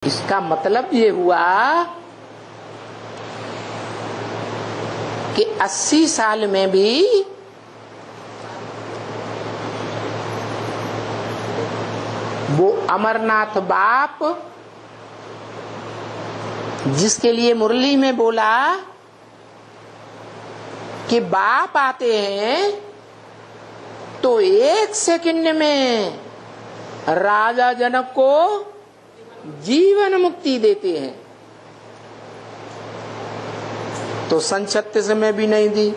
इसका मतलब ये हुआ कि 80 साल में भी वो अमरनाथ बाप जिसके लिए मुरली में बोला कि बाप आते हैं तो 1 सेकंड में राजा जनक को जीवन मुक्ति देते हैं, तो सन 36 में भी नहीं दी।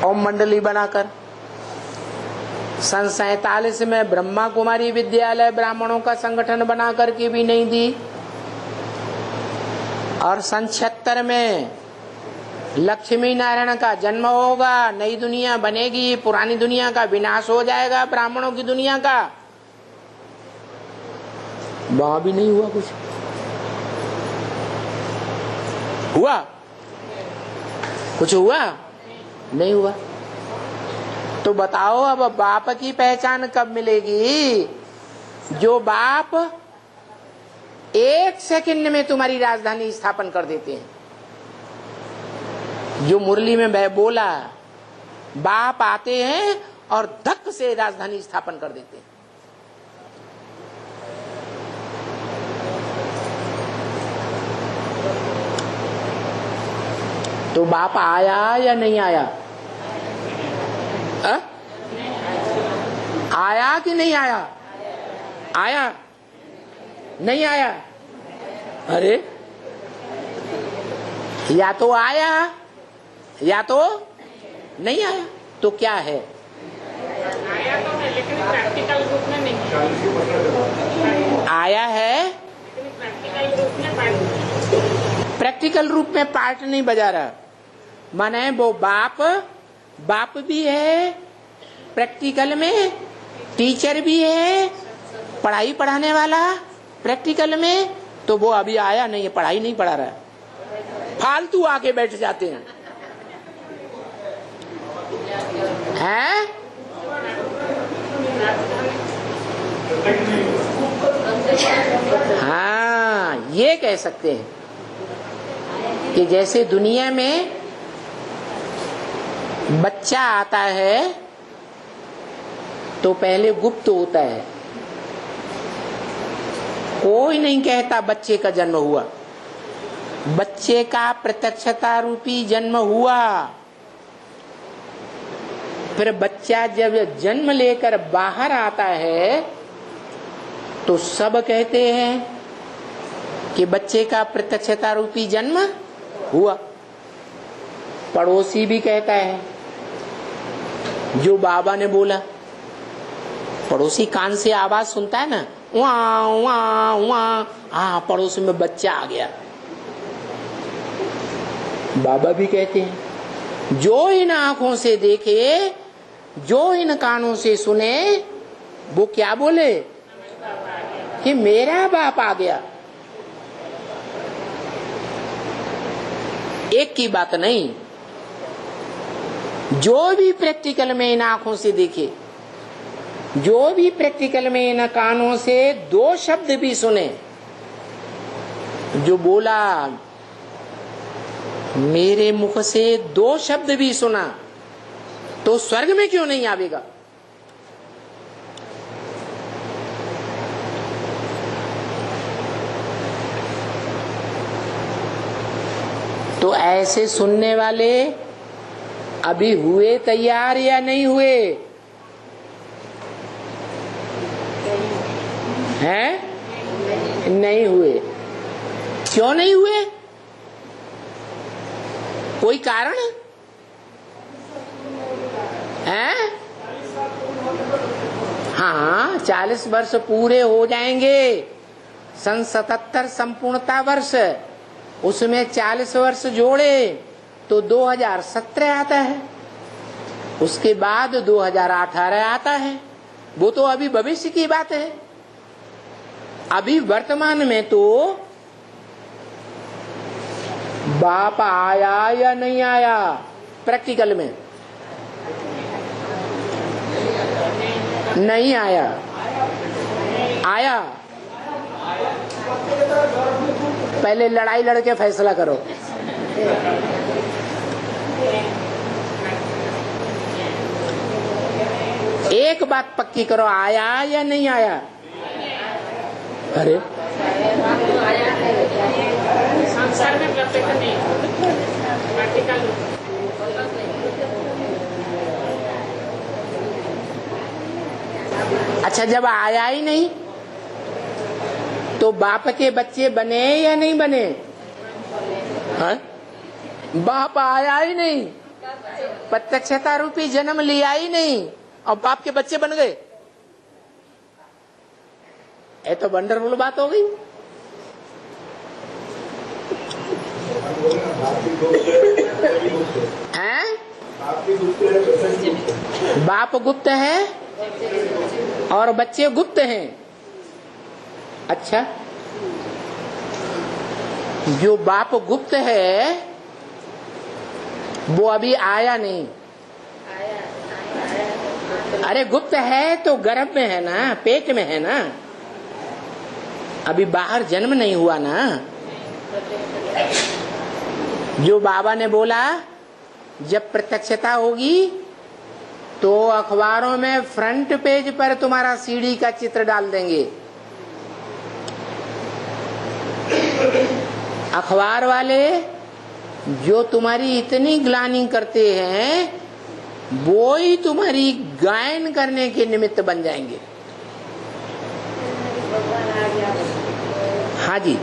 ओम मंडली बनाकर सन 47 में ब्रह्मा कुमारी विद्यालय ब्राह्मणों का संगठन बना करके भी नहीं दी, और सन 76 में लक्ष्मी नारायण का जन्म होगा, नई दुनिया बनेगी, पुरानी दुनिया का विनाश हो जाएगा, ब्राह्मणों की दुनिया का, वहां भी नहीं हुआ। कुछ हुआ? कुछ हुआ? नहीं हुआ। तो बताओ अब बाप की पहचान कब मिलेगी? जो बाप 1 सेकंड में तुम्हारी राजधानी स्थापन कर देते हैं। जो मुरली में बोला, बाप आते हैं और धक्क से राजधानी स्थापन कर देते हैं। तो बाप आया या नहीं आया? आया कि नहीं आया? आया? नहीं आया? अरे या तो आया या तो नहीं आया। तो क्या है? आया तो है लेकिन प्रैक्टिकल रूप में नहीं। आया है लेकिन प्रैक्टिकल रूप में प्रैक्टिकल रूप में पार्ट नहीं बजा रहा। माने वो बाप भी है, प्रैक्टिकल में टीचर भी है, पढ़ाई पढ़ाने वाला प्रैक्टिकल में, तो वो अभी आया नहीं है, पढ़ाई नहीं पढ़ा रहा है, फालतू आके बैठ जाते हैं। हैं? हाँ, ये कह सकते हैं कि जैसे दुनिया में बच्चा आता है तो पहले गुप्त होता है, कोई नहीं कहता बच्चे का जन्म हुआ। बच्चे का प्रत्यक्षता रूपी जन्म हुआ, फिर बच्चा जब जन्म लेकर बाहर आता है तो सब कहते हैं कि बच्चे का प्रत्यक्षता रूपी जन्म हुआ। पड़ोसी भी कहता है, जो बाबा ने बोला, पड़ोसी कान से आवाज सुनता है ना, वहाँ वहाँ वहाँ, हाँ पड़ोस में बच्चा आ गया। बाबा भी कहते हैं, जो इन आंखों से देखे, जो इन कानों से सुने, वो क्या बोले कि मेरा बाप आ गया। एक की बात नहीं, जो भी प्रैक्टिकल में इन आंखों से देखे, जो भी प्रैक्टिकल में इन कानों से 2 शब्द भी सुने, जो बोला मेरे मुख से 2 शब्द भी सुना, तो स्वर्ग में क्यों नहीं आवेगा? तो ऐसे सुनने वाले अभी हुए तैयार या नहीं हुए? हैं? नहीं हुए। क्यों नहीं हुए? कोई कारण है? हाँ, 40 वर्ष पूरे हो जाएंगे। सन 77 संपूर्णता वर्ष, उसमें 40 वर्ष जोड़े तो 2017 आता है, उसके बाद 2018 आता है। वो तो अभी भविष्य की बात है। अभी वर्तमान में तो बाप आया या नहीं आया प्रैक्टिकल में? नहीं आया। आया। पहले लड़ाई लड़के फैसला करो। एक बात पक्की करो, आया या नहीं आया? अरे संसार में प्रत्यक्ष नहीं, प्रैक्टिकल। अच्छा, जब आया ही नहीं तो बाप के बच्चे बने या नहीं बने? हाँ? बाप आया ही नहीं, प्रत्यक्षता रूपी जन्म लिया ही नहीं और बाप के बच्चे बन गए। ये तो वंडरफुल बात हो गई। हैं? बाप गुप्त है और बच्चे गुप्त हैं। अच्छा, जो बाप गुप्त है वो अभी आया नहीं। अरे गुप्त है तो गर्भ में है ना, पेट में है ना, अभी बाहर जन्म नहीं हुआ ना। जो बाबा ने बोला जब प्रत्यक्षता होगी तो अखबारों में फ्रंट पेज पर तुम्हारा सीढ़ी का चित्र डाल देंगे। अखबार वाले जो तुम्हारी इतनी ग्लानि करते हैं वो ही तुम्हारी गायन करने के निमित्त बन जाएंगे। हाँ जी,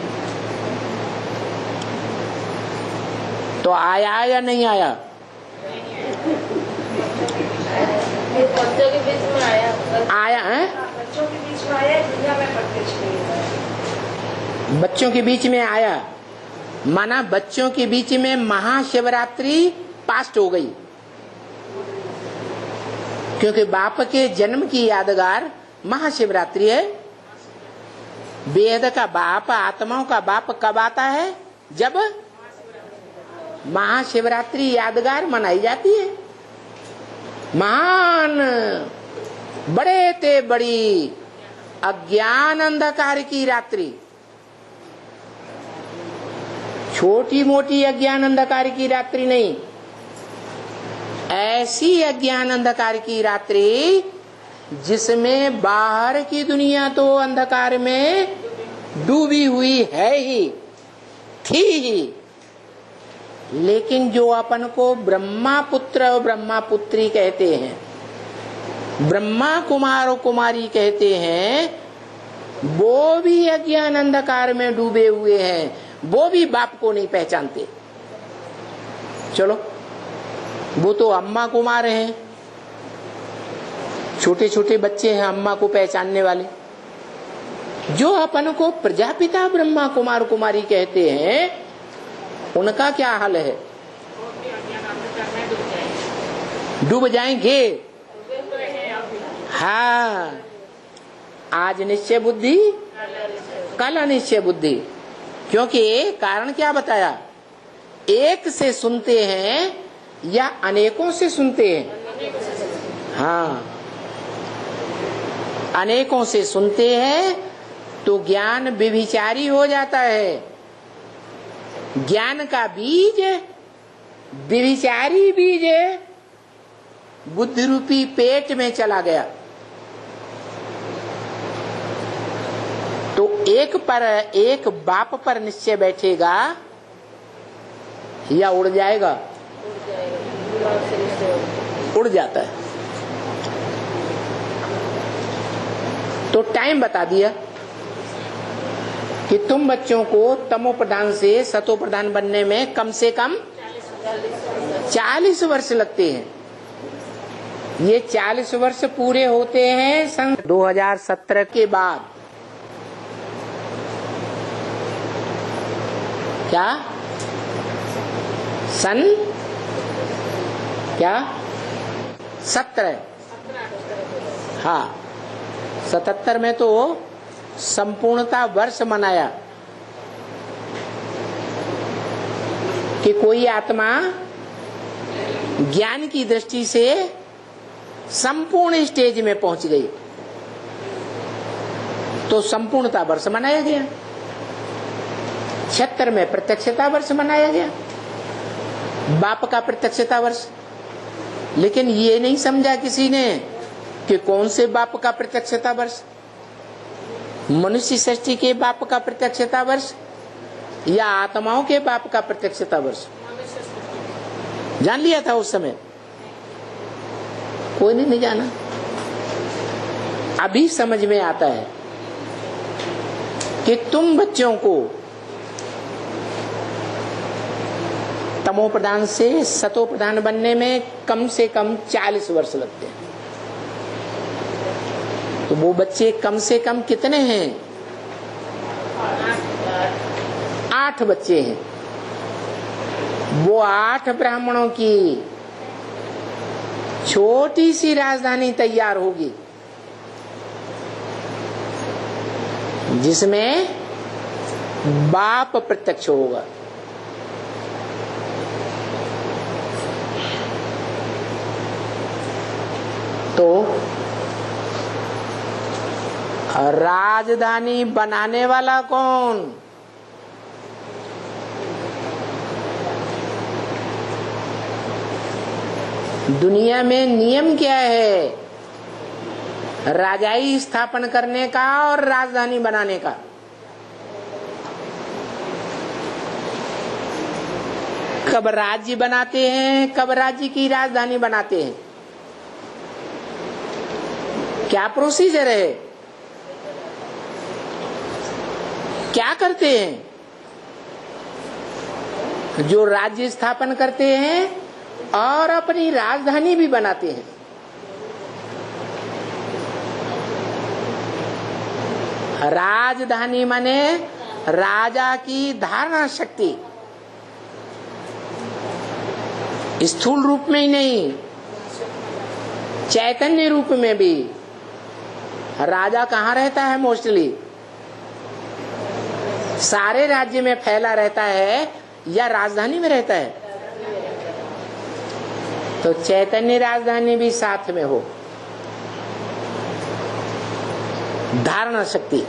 तो आया या नहीं आया? बच्चों के बीच में आया। आया है? बच्चों के बीच में आया, दुनिया में प्रत्यक्ष नहीं। बच्चों के बीच में आया माना बच्चों के बीच में महाशिवरात्रि पास्ट हो गई, क्योंकि बाप के जन्म की यादगार महाशिवरात्रि है। वेद का बाप, आत्माओं का बाप कब आता है? जब महाशिवरात्रि यादगार मनाई जाती है। महान बड़े ते बड़ी अज्ञान अंधकार की रात्रि, छोटी मोटी अज्ञान अंधकार की रात्रि नहीं, ऐसी अज्ञान अंधकार की रात्रि जिसमें बाहर की दुनिया तो अंधकार में डूबी हुई है ही, थी ही, लेकिन जो अपन को ब्रह्मा पुत्र और ब्रह्मा पुत्री कहते हैं, ब्रह्मा कुमार और कुमारी कहते हैं, वो भी अज्ञान अंधकार में डूबे हुए हैं, वो भी बाप को नहीं पहचानते। चलो, वो तो अम्मा कुमार हैं, छोटे छोटे बच्चे हैं अम्मा को पहचानने वाले। जो अपन को प्रजापिता ब्रह्मा कुमार कुमारी कहते हैं उनका क्या हाल है? डूब जाएंगे। हाँ, आज निश्चय बुद्धि कल अनिश्चय बुद्धि, क्योंकि कारण क्या बताया? एक से सुनते हैं या अनेकों से सुनते हैं? हाँ, अनेकों से सुनते हैं तो ज्ञान व्यभिचारी हो जाता है। ज्ञान का बीज व्यभिचारी बीज बुद्धि रूपी पेट में चला गया तो एक बाप पर निश्चय बैठेगा या उड़ जाएगा? उड़ जाता है। तो टाइम बता दिया कि तुम बच्चों को तमो प्रधान से सतो प्रधान बनने में कम से कम 40 वर्ष लगते हैं। ये 40 वर्ष पूरे होते हैं सन 2017 के बाद। क्या सन क्या 17? हाँ, 77 में तो संपूर्णता वर्ष मनाया कि कोई आत्मा ज्ञान की दृष्टि से संपूर्ण स्टेज में पहुंच गई तो संपूर्णता वर्ष मनाया गया। 76 में प्रत्यक्षता वर्ष मनाया गया, बाप का प्रत्यक्षता वर्ष। लेकिन ये नहीं समझा किसी ने कि कौन से बाप का प्रत्यक्षता वर्ष, मनुष्य सृष्टि के बाप का प्रत्यक्षता वर्ष या आत्माओं के बाप का प्रत्यक्षता वर्ष। जान लिया था उस समय? कोई नहीं जाना। अभी समझ में आता है कि तुम बच्चों को तमो प्रधान से सतो प्रधान बनने में कम से कम 40 वर्ष लगते हैं। तो वो बच्चे कम से कम कितने हैं? 8 बच्चे हैं। वो 8 ब्राह्मणों की छोटी सी राजधानी तैयार होगी जिसमें बाप प्रत्यक्ष होगा। तो राजधानी बनाने वाला कौन? दुनिया में नियम क्या है राजाई स्थापन करने का और राजधानी बनाने का? कब राज्य बनाते हैं, कब राज्य की राजधानी बनाते हैं? क्या प्रोसीजर है, क्या करते हैं? जो राज्य स्थापन करते हैं और अपनी राजधानी भी बनाते हैं। राजधानी माने राजा की धारणा शक्ति, स्थूल रूप में ही नहीं, चैतन्य रूप में भी। राजा कहाँ रहता है? मोस्टली सारे राज्य में फैला रहता है या राजधानी में रहता है? तो चैतन्य राजधानी भी साथ में हो, धारणा शक्ति।